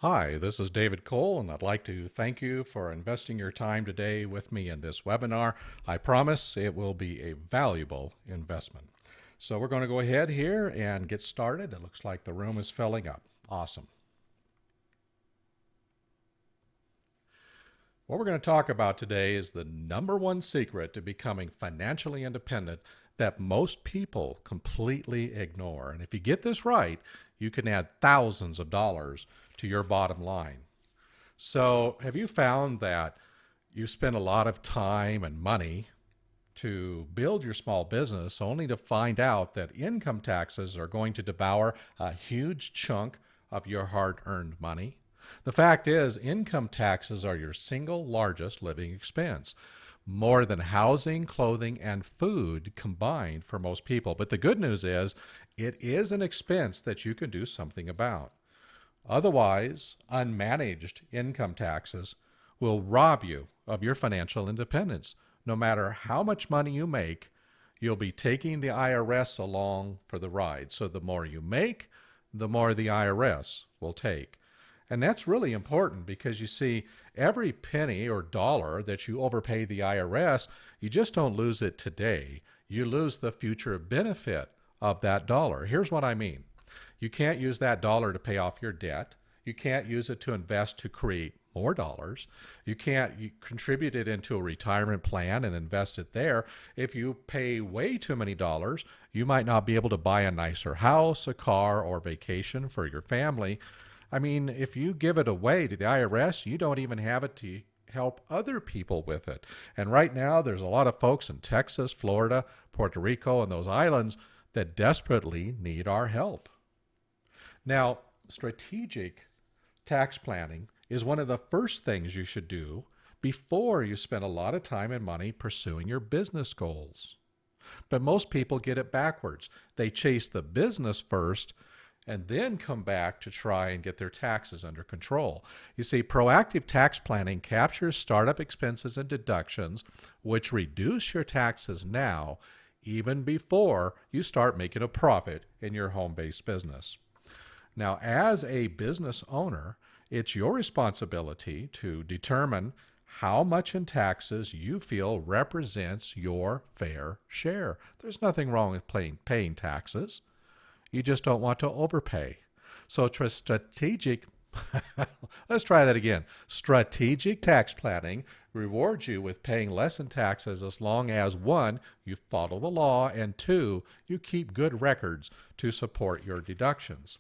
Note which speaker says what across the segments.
Speaker 1: Hi, this is David Cole, and I'd like to thank you for investing your time today with me in this webinar. I promise it will be a valuable investment. So we're going to go ahead here and get started. It looks like the room is filling up. Awesome. What we're going to talk about today is the number one secret to becoming financially independent that most people completely ignore. And if you get this right, you can add thousands of dollars to your bottom line. So, have you found that you spend a lot of time and money to build your small business only to find out that income taxes are going to devour a huge chunk of your hard earned money? The fact is, income taxes are your single largest living expense, more than housing, clothing, and food combined for most people. But the good news is, it is an expense that you can do something about. Otherwise, unmanaged income taxes will rob you of your financial independence. No matter how much money you make, you'll be taking the IRS along for the ride. So the more you make, the more the IRS will take. And that's really important because you see, every penny or dollar that you overpay the IRS, you just don't lose it today. You lose the future benefit of that dollar. Here's what I mean. You can't use that dollar to pay off your debt. You can't use it to invest to create more dollars. You contribute it into a retirement plan and invest it there. If you pay way too many dollars, you might not be able to buy a nicer house, a car, or vacation for your family. I mean, if you give it away to the IRS, you don't even have it to help other people with it. And right now, there's a lot of folks in Texas, Florida, Puerto Rico, and those islands that desperately need our help. Now, strategic tax planning is one of the first things you should do before you spend a lot of time and money pursuing your business goals. But most people get it backwards. They chase the business first and then come back to try and get their taxes under control. You see, proactive tax planning captures startup expenses and deductions, which reduce your taxes now, even before you start making a profit in your home-based business. Now, as a business owner, it's your responsibility to determine how much in taxes you feel represents your fair share. There's nothing wrong with paying taxes. You just don't want to overpay. So strategic, let's try that again. Strategic tax planning rewards you with paying less in taxes as long as, one, you follow the law, and two, you keep good records to support your deductions.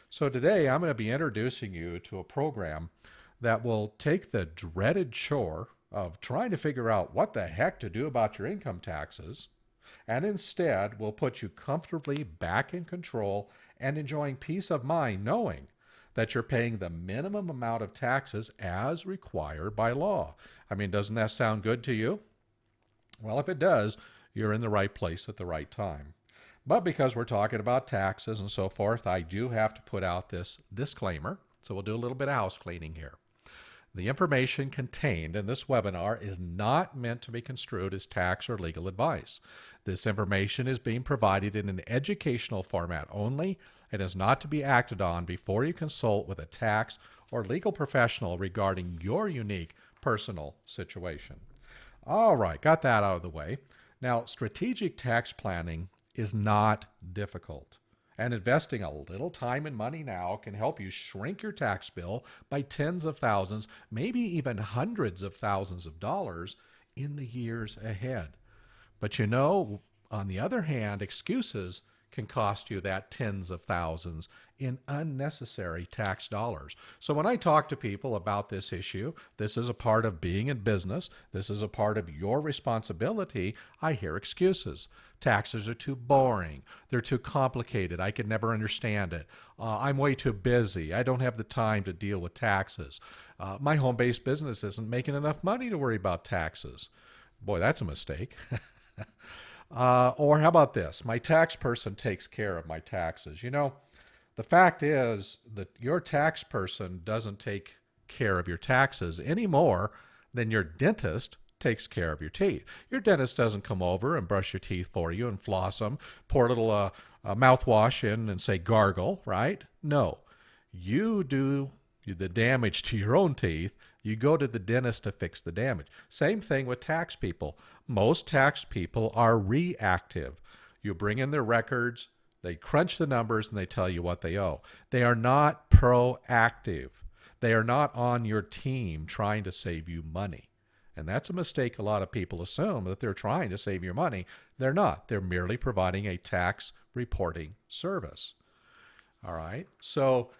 Speaker 1: So today I'm going to be introducing you to a program that will take the dreaded chore of trying to figure out what the heck to do about your income taxes, and instead will put you comfortably back in control and enjoying peace of mind knowing that you're paying the minimum amount of taxes as required by law. I mean, doesn't that sound good to you? Well, if it does, you're in the right place at the right time. But because we're talking about taxes and so forth, I do have to put out this disclaimer. So we'll do a little bit of house cleaning here. The information contained in this webinar is not meant to be construed as tax or legal advice. This information is being provided in an educational format only and is not to be acted on before you consult with a tax or legal professional regarding your unique personal situation. All right, got that out of the way. Now, strategic tax planning is not difficult. And investing a little time and money now can help you shrink your tax bill by tens of thousands, maybe even hundreds of thousands of dollars in the years ahead. But you know, on the other hand, excuses can cost you that tens of thousands in unnecessary tax dollars. So when I talk to people about this issue, this is a part of being in business, this is a part of your responsibility, I hear excuses. Taxes are too boring, they're too complicated, I could never understand it. I'm way too busy, I don't have the time to deal with taxes. My home-based business isn't making enough money to worry about taxes. Boy, that's a mistake. Or how about this? My tax person takes care of my taxes. You know, the fact is that your tax person doesn't take care of your taxes any more than your dentist takes care of your teeth. Your dentist doesn't come over and brush your teeth for you and floss them, pour a little mouthwash in and say gargle, right? No. You do the damage to your own teeth, you go to the dentist to fix the damage. Same thing with tax people. Most tax people are reactive. You bring in their records, they crunch the numbers, and they tell you what they owe. They are not proactive. They are not on your team trying to save you money. And that's a mistake a lot of people assume, that they're trying to save your money. They're not. They're merely providing a tax reporting service. All right. So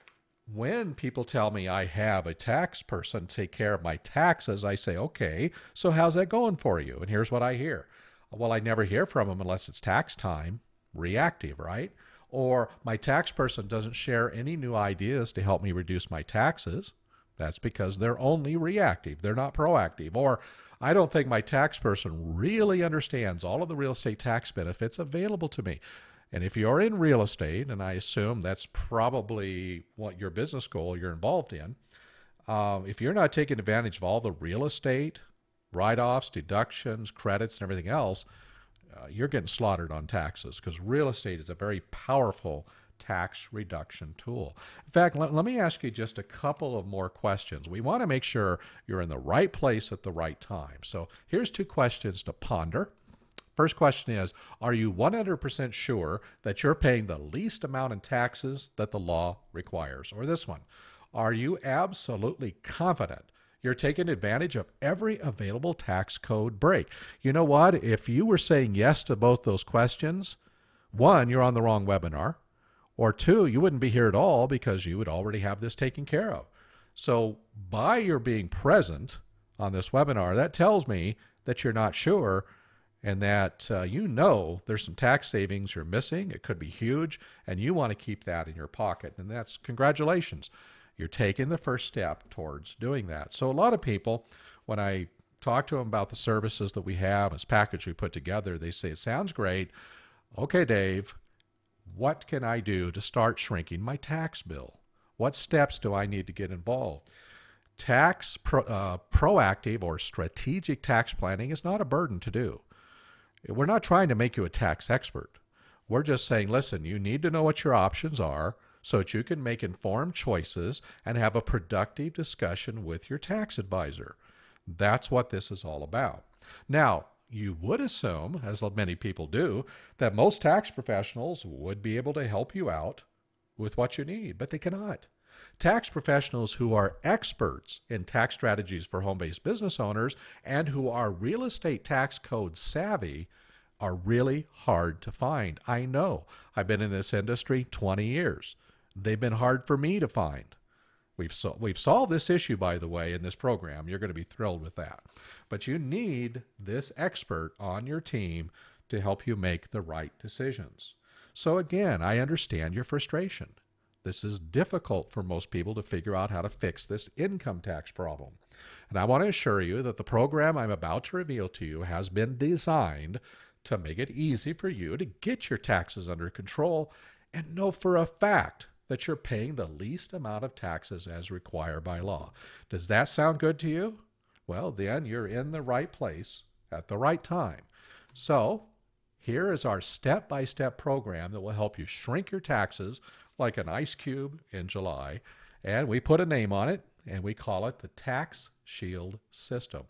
Speaker 1: when people tell me I have a tax person take care of my taxes, I say, okay, so how's that going for you? And here's what I hear. Well, I never hear from them unless it's tax time. Reactive, right? Or my tax person doesn't share any new ideas to help me reduce my taxes. That's because they're only reactive. They're not proactive. Or I don't think my tax person really understands all of the real estate tax benefits available to me. And if you're in real estate, and I assume that's probably what your business goal you're involved in, if you're not taking advantage of all the real estate write-offs, deductions, credits, and everything else, you're getting slaughtered on taxes, because real estate is a very powerful tax reduction tool. In fact, let me ask you just a couple of more questions. We want to make sure you're in the right place at the right time. So here's 2 questions to ponder. First question is, are you 100% sure that you're paying the least amount in taxes that the law requires? Or this one, are you absolutely confident you're taking advantage of every available tax code break? You know what? If you were saying yes to both those questions, 1, you're on the wrong webinar, or 2, you wouldn't be here at all because you would already have this taken care of. So by your being present on this webinar, that tells me that you're not sure, and that you know there's some tax savings you're missing. It could be huge, and you want to keep that in your pocket. And that's congratulations. You're taking the first step towards doing that. So a lot of people, when I talk to them about the services that we have, this package we put together, they say, it sounds great. Okay, Dave, what can I do to start shrinking my tax bill? What steps do I need to get involved? Proactive or strategic tax planning is not a burden to do. We're not trying to make you a tax expert. We're just saying, listen, you need to know what your options are so that you can make informed choices and have a productive discussion with your tax advisor. That's what this is all about. Now, you would assume, as many people do, that most tax professionals would be able to help you out with what you need, but they cannot. Tax professionals who are experts in tax strategies for home-based business owners and who are real estate tax code savvy are really hard to find. I know. I've been in this industry 20 years. They've been hard for me to find. We've solved this issue, by the way, in this program. You're going to be thrilled with that. But you need this expert on your team to help you make the right decisions. So again, I understand your frustration. This is difficult for most people to figure out how to fix this income tax problem. And I want to assure you that the program I'm about to reveal to you has been designed to make it easy for you to get your taxes under control and know for a fact that you're paying the least amount of taxes as required by law. Does that sound good to you? Well, then you're in the right place at the right time. So here is our step-by-step program that will help you shrink your taxes like an ice cube in July. And we put a name on it, and we call it the Tax Shield System.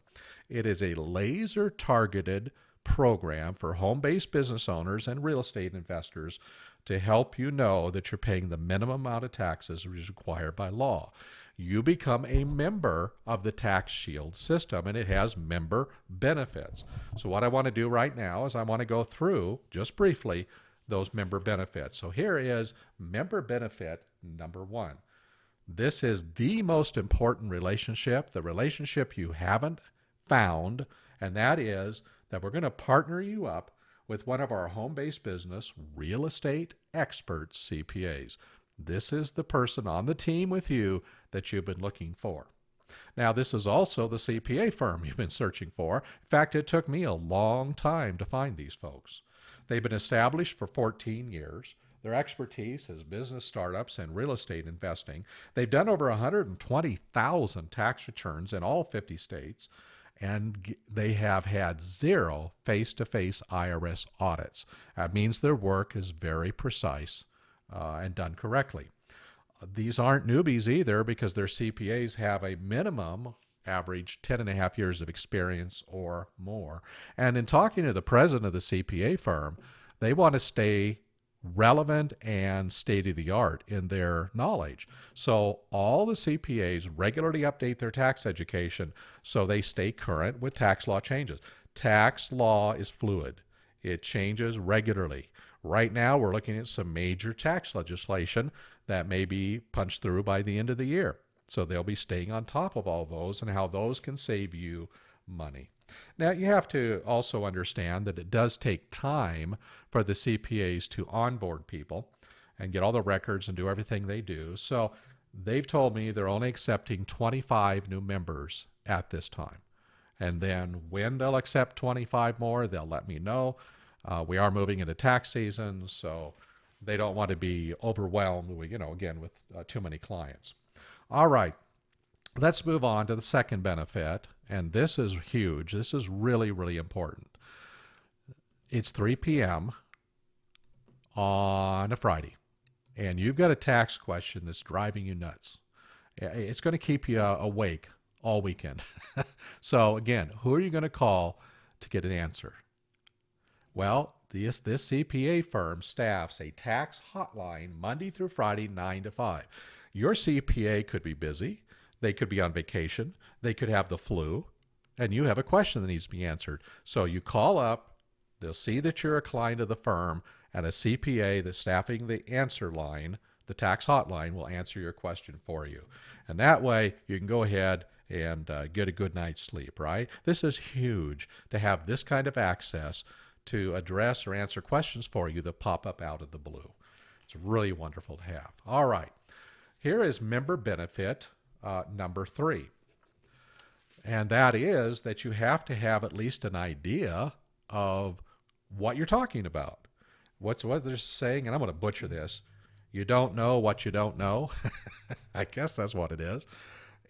Speaker 1: It is a laser-targeted program for home-based business owners and real estate investors to help you know that you're paying the minimum amount of taxes as required by law. You become a member of the Tax Shield system, and it has member benefits. So what I want to do right now is I want to go through, just briefly, those member benefits. So here is member benefit number 1. This is the most important relationship, the relationship you haven't found, and that is that we're going to partner you up with one of our home-based business real estate expert CPAs. This is the person on the team with you that you've been looking for. Now, this is also the CPA firm you've been searching for. In fact, it took me a long time to find these folks. They've been established for 14 years. Their expertise is business startups and real estate investing. They've done over 120,000 tax returns in all 50 states, and they have had 0 face-to-face IRS audits. That means their work is very precise and done correctly. These aren't newbies either because their CPAs have a minimum average 10 and a half years of experience or more. And in talking to the president of the CPA firm, they want to stay relevant and state of the art in their knowledge. So all the CPAs regularly update their tax education so they stay current with tax law changes. Tax law is fluid. It changes regularly. Right now, we're looking at some major tax legislation that may be punched through by the end of the year. So they'll be staying on top of all those and how those can save you money. Now, you have to also understand that it does take time for the CPAs to onboard people and get all the records and do everything they do. So they've told me they're only accepting 25 new members at this time. And then when they'll accept 25 more, they'll let me know. We are moving into tax season, so they don't want to be overwhelmed, again, with too many clients. All right, let's move on to the second benefit, and this is huge. This is really, really important. It's 3 p.m. on a Friday, and you've got a tax question that's driving you nuts. It's going to keep you awake all weekend. So again, who are you going to call to get an answer? Well, this CPA firm staffs a tax hotline Monday through Friday, 9 to 5. Your CPA could be busy. They could be on vacation. They could have the flu. And you have a question that needs to be answered. So you call up. They'll see that you're a client of the firm, and a CPA that's staffing the answer line, the tax hotline, will answer your question for you. And that way, you can go ahead and get a good night's sleep, right? This is huge to have this kind of access to address or answer questions for you that pop up out of the blue. It's really wonderful to have. All right. Here is member benefit number 3. And that is that you have to have at least an idea of what you're talking about. What they're saying, and I'm going to butcher this, you don't know what you don't know. I guess that's what it is.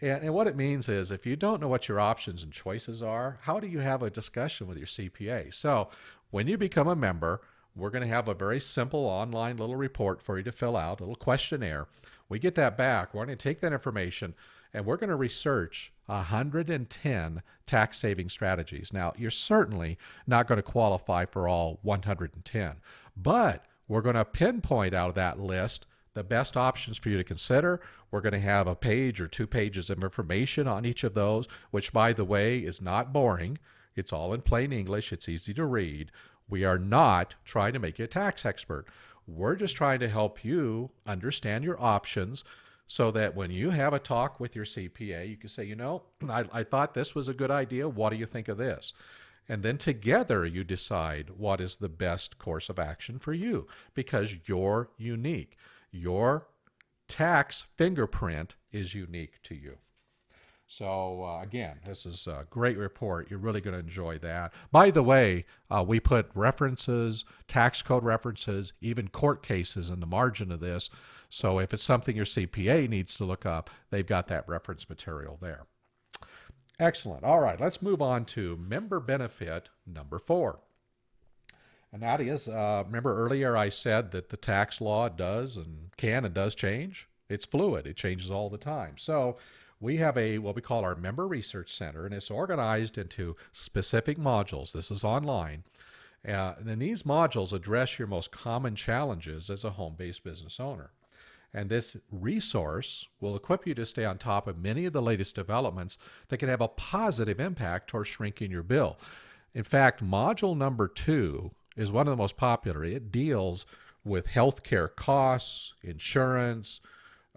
Speaker 1: And what it means is if you don't know what your options and choices are, how do you have a discussion with your CPA? So when you become a member, we're going to have a very simple online little report for you to fill out, a little questionnaire. We get that back. We're going to take that information and we're going to research 110 tax saving strategies. Now, you're certainly not going to qualify for all 110, but we're going to pinpoint out of that list the best options for you to consider. We're going to have a page or 2 pages of information on each of those, which, by the way, is not boring. It's all in plain English. It's easy to read. We are not trying to make you a tax expert. We're just trying to help you understand your options so that when you have a talk with your CPA, you can say, I thought this was a good idea. What do you think of this? And then together you decide what is the best course of action for you because you're unique. Your tax fingerprint is unique to you. So again, this is a great report. You're really going to enjoy that. By the way, we put references, tax code references, even court cases in the margin of this. So if it's something your CPA needs to look up, they've got that reference material there. Excellent. All right, let's move on to member benefit number 4. And that is, remember earlier I said that the tax law does and can and does change? It's fluid. It changes all the time. So we have what we call our Member Research Center, and it's organized into specific modules. This is online. And then these modules address your most common challenges as a home-based business owner. And this resource will equip you to stay on top of many of the latest developments that can have a positive impact towards shrinking your bill. In fact, module number 2 is one of the most popular. It deals with healthcare costs, insurance,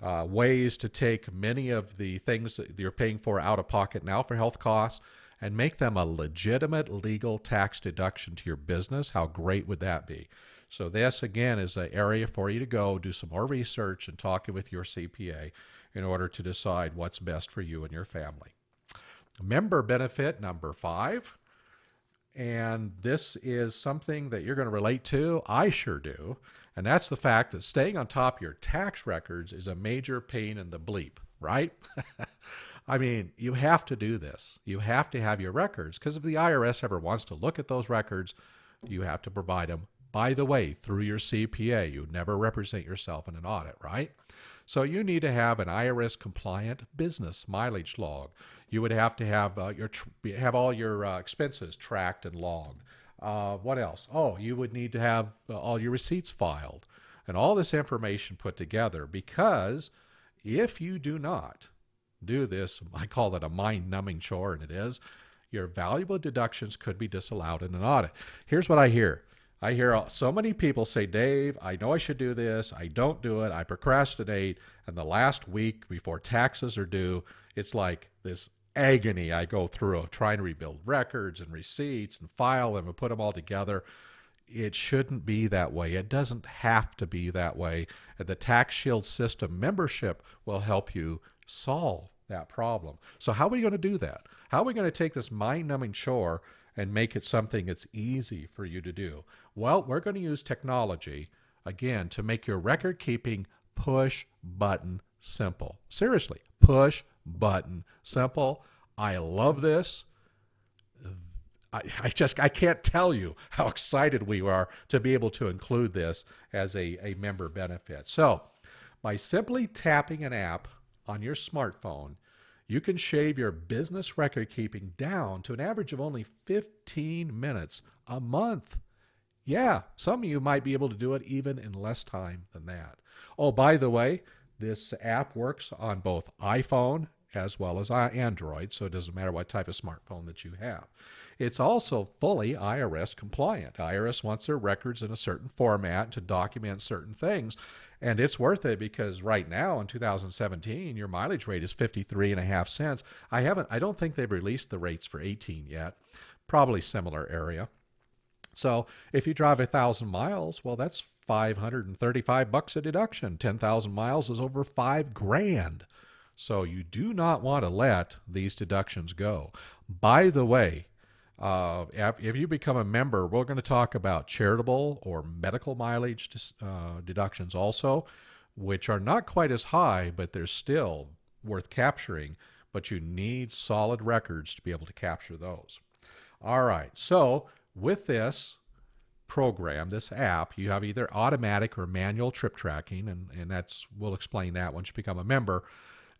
Speaker 1: ways to take many of the things that you're paying for out of pocket now for health costs and make them a legitimate legal tax deduction to your business. How great would that be? So this, again, is an area for you to go do some more research and talking with your CPA in order to decide what's best for you and your family. Member benefit number 5. And this is something that you're going to relate to. I sure do. And that's the fact that staying on top of your tax records is a major pain in the bleep, right? I mean, you have to do this. You have to have your records because if the IRS ever wants to look at those records, you have to provide them By the way, through your CPA, you never represent yourself in an audit, right? So you need to have an IRS compliant business mileage log. You would have to have have all your expenses tracked and logged. What else? Oh, you would need to have all your receipts filed and all this information put together, because if you do not do this, I call it a mind-numbing chore, and it is, your valuable deductions could be disallowed in an audit. Here's what I hear. I hear so many people say, Dave, I know I should do this. I don't do it. I procrastinate. And the last week before taxes are due, it's like this agony I go through of trying to rebuild records and receipts and file them and put them all together. It shouldn't be that way. It doesn't have to be that way. And the Tax Shield System membership will help you solve that problem. So how are we going to do that? How are we going to take this mind-numbing chore and make it something that's easy for you to do? Well, we're going to use technology, again, to make your record keeping push button simple. Seriously, push button simple. I love this. I can't tell you how excited we are to be able to include this as a member benefit. So by simply tapping an app on your smartphone, you can shave your business record keeping down to an average of only 15 minutes a month. Yeah, some of you might be able to do it even in less time than that. Oh, by the way, this app works on both iPhone as well as Android, so it doesn't matter what type of smartphone that you have. It's also fully IRS compliant. IRS wants their records in a certain format to document certain things, and it's worth it because right now in 2017, your mileage rate is 53.5 cents. I don't think they've released the rates for 18 yet. Probably similar area. So if you drive 1,000 miles, well, that's $535 a deduction. 10,000 miles is over $5,000. So you do not want to let these deductions go. By the way, if you become a member, we're going to talk about charitable or medical mileage deductions also, which are not quite as high, but they're still worth capturing. But you need solid records to be able to capture those. All right, so with this program, this app, you have either automatic or manual trip tracking, and we'll explain that once you become a member.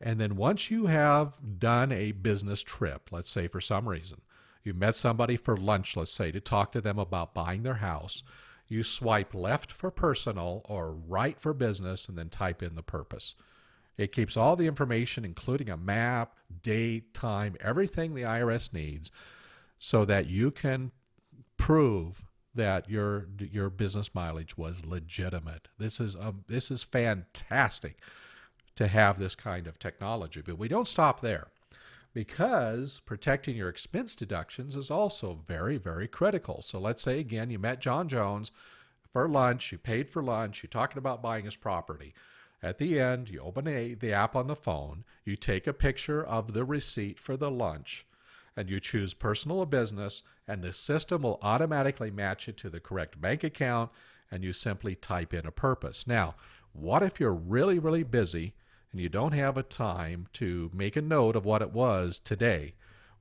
Speaker 1: And then once you have done a business trip, let's say for some reason, you met somebody for lunch, let's say, to talk to them about buying their house, you swipe left for personal or right for business and then type in the purpose. It keeps all the information, including a map, date, time, everything the IRS needs, so that you can prove that your business mileage was legitimate. This is fantastic to have this kind of technology. But we don't stop there, because protecting your expense deductions is also very, very critical. So let's say, again, you met John Jones for lunch, you paid for lunch, you're talking about buying his property. At the end, you open the app on the phone, you take a picture of the receipt for the lunch, and you choose personal or business, and the system will automatically match it to the correct bank account, and you simply type in a purpose. Now, what if you're really, really busy and you don't have a time to make a note of what it was today?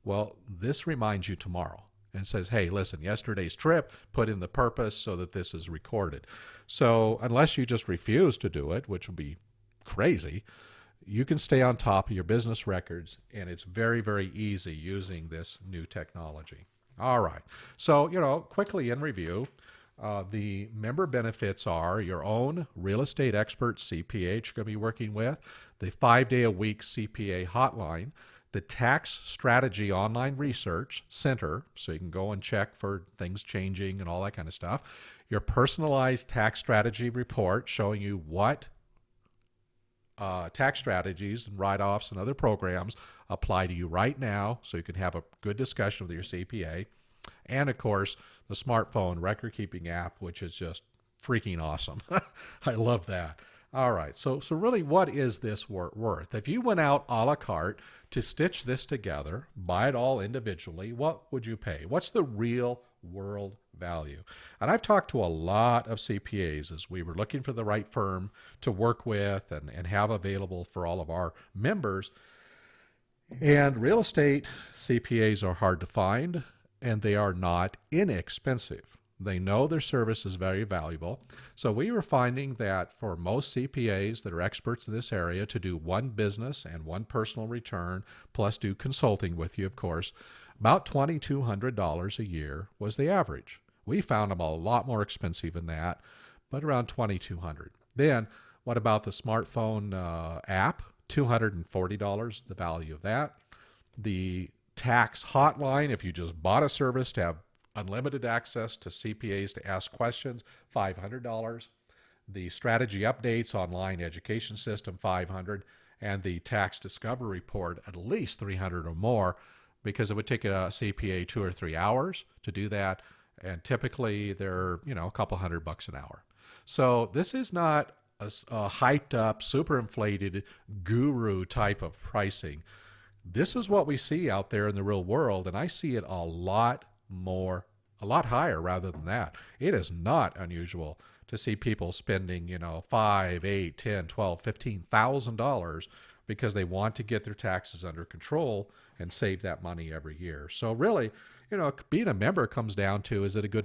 Speaker 1: Well, this reminds you tomorrow and says, hey, listen, yesterday's trip, put in the purpose so that this is recorded. So unless you just refuse to do it, which would be crazy, you can stay on top of your business records, and it's very, very easy using this new technology. All right. So, quickly in review, the member benefits are your own real estate expert CPA you're going to be working with, the 5-day-a-week CPA hotline, the Tax Strategy Online Research Center, so you can go and check for things changing and all that kind of stuff, your personalized tax strategy report showing you what tax strategies and write-offs and other programs apply to you right now, so you can have a good discussion with your CPA. And of course, the smartphone record-keeping app, which is just freaking awesome. I love that. All right, so really, what is this worth? If you went out a la carte to stitch this together, buy it all individually, what would you pay? What's the real world value? And I've talked to a lot of CPAs as we were looking for the right firm to work with and have available for all of our members. And real estate CPAs are hard to find, and they are not inexpensive. They know their service is very valuable. So we were finding that for most CPAs that are experts in this area to do one business and one personal return, plus do consulting with you, of course, about $2,200 a year was the average. We found them a lot more expensive than that, but around $2,200. Then what about the smartphone app? $240, the value of that. The tax hotline, if you just bought a service to have unlimited access to CPAs to ask questions, $500. The strategy updates online education system, $500, and the tax discovery report at least $300 or more, because it would take a CPA 2 or 3 hours to do that, and typically they're a couple $100 an hour. So this is not a hyped up, super inflated guru type of pricing. This is what we see out there in the real world, and I see it a lot higher rather than that. It is not unusual to see people spending, $5, 8, 10, 12, $15,000 because they want to get their taxes under control and save that money every year. So really, being a member comes down to, is it a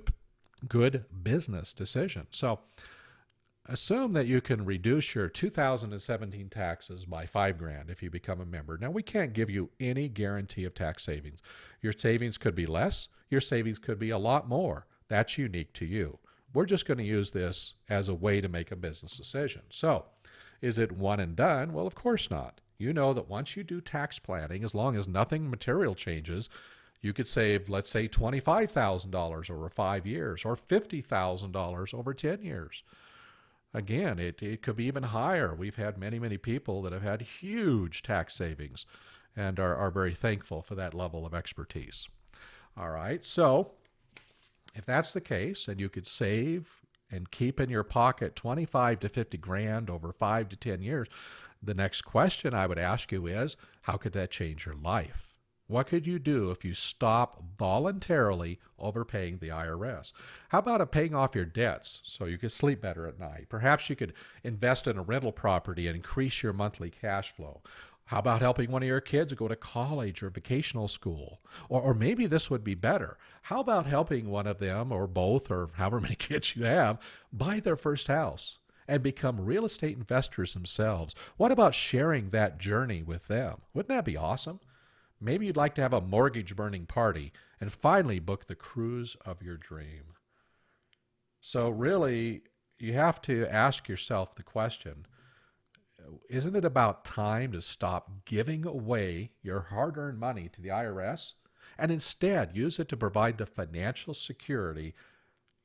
Speaker 1: good business decision? So assume that you can reduce your 2017 taxes by $5,000 if you become a member. Now, we can't give you any guarantee of tax savings. Your savings could be less. Your savings could be a lot more. That's unique to you. We're just going to use this as a way to make a business decision. So, is it one and done? Well, of course not. You know that once you do tax planning, as long as nothing material changes, you could save, let's say, $25,000 over 5 years or $50,000 over 10 years. Again, it could be even higher. We've had many people that have had huge tax savings and are very thankful for that level of expertise. All right, so if that's the case, and you could save and keep in your pocket 25 to 50 grand over 5 to 10 years, the next question I would ask you is, how could that change your life? What could you do if you stop voluntarily overpaying the IRS? How about paying off your debts so you could sleep better at night? Perhaps you could invest in a rental property and increase your monthly cash flow. How about helping one of your kids go to college or vocational school? Or maybe this would be better. How about helping one of them or both or however many kids you have buy their first house and become real estate investors themselves? What about sharing that journey with them? Wouldn't that be awesome? Maybe you'd like to have a mortgage burning party and finally book the cruise of your dream. So really, you have to ask yourself the question, isn't it about time to stop giving away your hard-earned money to the IRS and instead use it to provide the financial security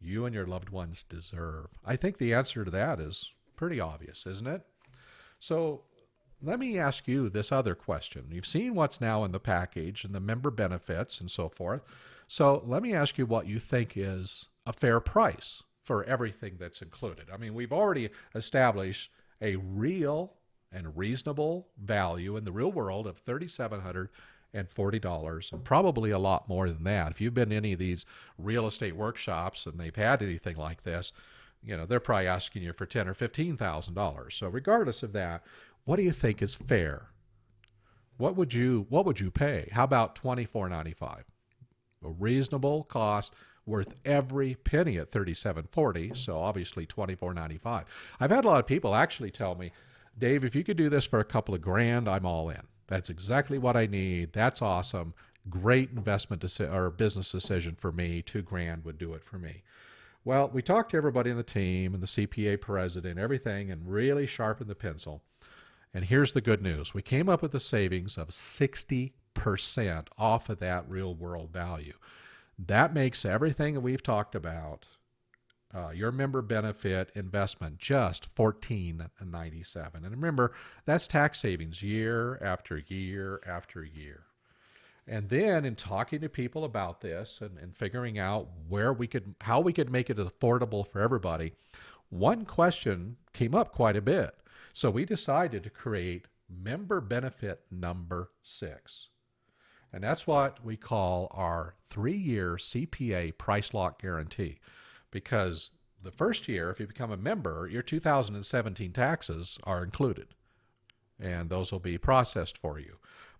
Speaker 1: you and your loved ones deserve? I think the answer to that is pretty obvious, isn't it? So let me ask you this other question. You've seen what's now in the package and the member benefits and so forth. So let me ask you what you think is a fair price for everything that's included. I mean, we've already established a real and reasonable value in the real world of $3,740 and probably a lot more than that. If you've been to any of these real estate workshops and they've had anything like this, they're probably asking you for $10,000 or $15,000. So regardless of that, what do you think is fair? What would you pay? How about $24.95? A reasonable cost, worth every penny at $37.40. So obviously $24.95. I've had a lot of people actually tell me, Dave, if you could do this for a couple of grand, I'm all in. That's exactly what I need. That's awesome. Great investment or business decision for me. $2,000 would do it for me. Well, we talked to everybody in the team and the CPA president, everything, and really sharpened the pencil. And here's the good news. We came up with a savings of 60% off of that real world value. That makes everything that we've talked about, your member benefit investment, just $14.97. And remember, that's tax savings year after year after year. And then in talking to people about this and figuring out how we could make it affordable for everybody, one question came up quite a bit. So we decided to create member benefit number 6. And that's what we call our 3-year CPA price lock guarantee. Because the first year, if you become a member, your 2017 taxes are included. And those will be processed for you.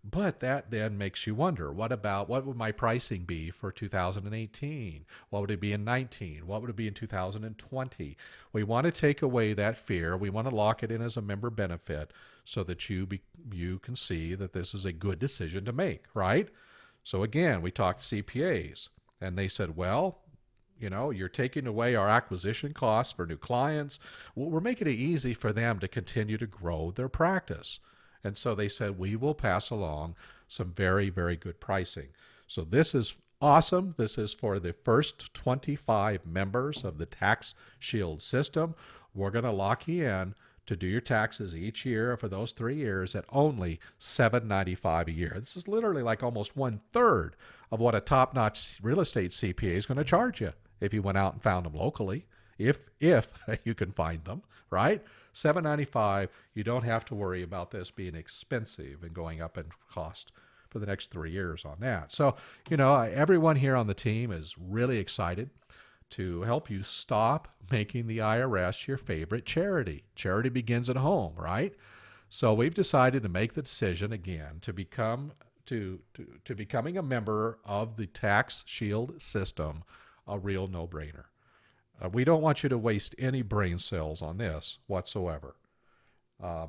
Speaker 1: But that then makes you wonder, what would my pricing be for 2018? What would it be in 19? What would it be in 2020? We want to take away that fear. We want to lock it in as a member benefit so that you can see that this is a good decision to make, right? So again, we talked CPAs and they said, well, you're taking away our acquisition costs for new clients. Well, we're making it easy for them to continue to grow their practice. And so they said, we will pass along some very, very good pricing. So this is awesome. This is for the first 25 members of the Tax Shield system. We're going to lock you in to do your taxes each year for those 3 years at only $795 a year. This is literally like almost 1/3 of what a top-notch real estate CPA is going to charge you if you went out and found them locally, if you can find them, right? $795. You don't have to worry about this being expensive and going up in cost for the next 3 years on that. So, everyone here on the team is really excited to help you stop making the IRS your favorite charity. Charity begins at home, right? So we've decided to make the decision again to becoming a member of the Tax Shield system, a real no-brainer. We don't want you to waste any brain cells on this whatsoever.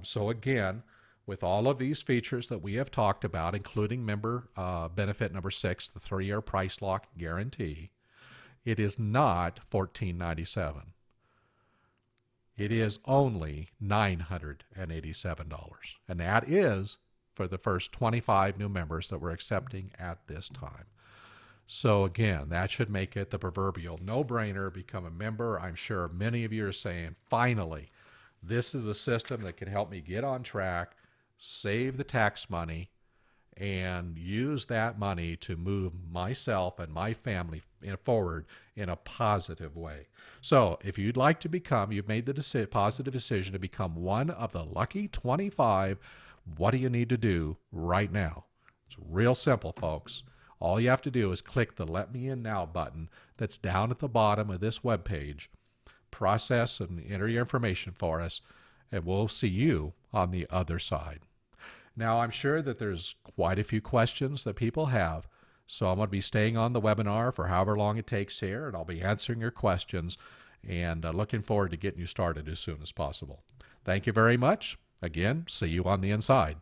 Speaker 1: So again, with all of these features that we have talked about, including member benefit number 6, the 3-year price lock guarantee, it is not $1,497. It is only $987. And that is for the first 25 new members that we're accepting at this time. So again, that should make it the proverbial no-brainer. Become a member. I'm sure many of you are saying, finally, this is the system that can help me get on track, save the tax money, and use that money to move myself and my family forward in a positive way. So if you'd like to you've made the positive decision to become one of the lucky 25, what do you need to do right now? It's real simple, folks. All you have to do is click the Let Me In Now button that's down at the bottom of this webpage, process and enter your information for us, and we'll see you on the other side. Now, I'm sure that there's quite a few questions that people have, so I'm going to be staying on the webinar for however long it takes here, and I'll be answering your questions, and looking forward to getting you started as soon as possible. Thank you very much. Again, see you on the inside.